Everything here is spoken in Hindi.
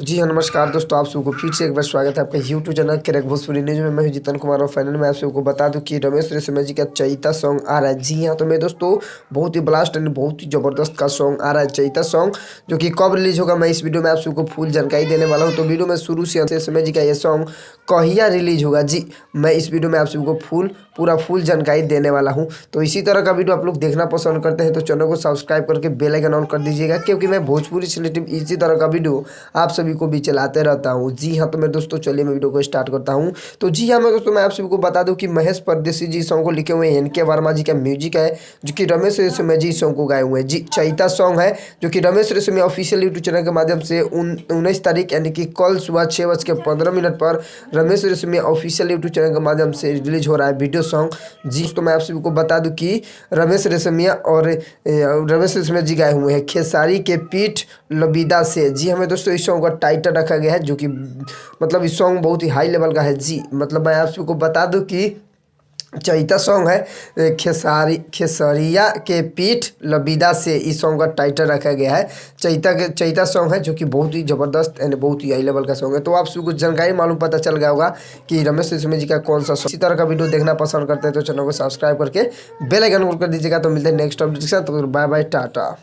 तो जी हाँ, नमस्कार दोस्तों, आप सबको फिर से एक बार स्वागत है आपका YouTube channel crack Bhojpuri news में। मैं हूं जितन कुमार और फाइनल में आप सबको बता दूं कि रमेश रेशमिया जी का चैता सॉन्ग आ रहा है। जी हाँ, तो मैं दोस्तों बहुत ही ब्लास्ट एंड बहुत ही ज़बरदस्त का सॉन्ग आ रहा है, चैता सॉन्ग, जो कि कब रिलीज होगा मैं इस वीडियो में आप सबको फुल जानकारी देने वाला हूँ। तो वीडियो में शुरू से रेशमिया जी का ये सॉन्ग कहिया रिलीज होगा, जी मैं इस वीडियो में आप सबको पूरा फुल जानकारी देने वाला हूँ। तो इसी तरह का वीडियो आप लोग देखना पसंद करते हैं तो चैनल को सब्सक्राइब करके बेल आइकन ऑन कर दीजिएगा, क्योंकि मैं भोजपुरी से रिलेटेड इसी तरह का वीडियो आप सभी को भी चलाते रहता हूँ। जी हाँ, तो मैं दोस्तों चलिए मैं वीडियो को स्टार्ट करता हूँ। तो जी हाँ, मैं दोस्तों मैं आप सभी को बता दूँ कि महेश परदेसी जी सॉन्ग को लिखे हुए हैं, एन के वर्मा जी का म्यूजिक है, जो कि रमेश रेशमिया जी सॉन्ग को गाए हुए हैं। जी चैता सॉन्ग है, जो कि Ramesh Reshammiya official YouTube channel के माध्यम से 19 तारीख यानी कि कल सुबह 6:15 पर Ramesh Reshammiya official YouTube channel के माध्यम से रिलीज हो रहा है वीडियो सॉन्ग। जी तो मैं आप सभी को बता दूं कि रमेश रेशमिया जी गाए हुए हैं खेसारी के पीठ लबीदा से। जी हमें दोस्तों इस सॉन्ग का टाइटल रखा गया है, जो कि मतलब इस सॉन्ग बहुत ही हाई लेवल का है। जी मतलब मैं आप सबको बता दूं कि चैता सॉन्ग है खेसरिया के पीठ लबीदा से इस सॉन्ग का टाइटल रखा गया है। चैता सॉन्ग है, जो कि बहुत ही ज़बरदस्त एंड बहुत ही हाई लेवल का सॉन्ग है। तो आप सबको जानकारी मालूम पता चल गया होगा कि रमेश रेशमिया जी का कौन सा इसी तरह का वीडियो देखना पसंद करते हैं तो चैनल को सब्सक्राइब करके बेल आइकन ऑन कर दीजिएगा। तो मिलते हैं नेक्स्ट अपडेट के साथ। तो बाय बाय, टाटा।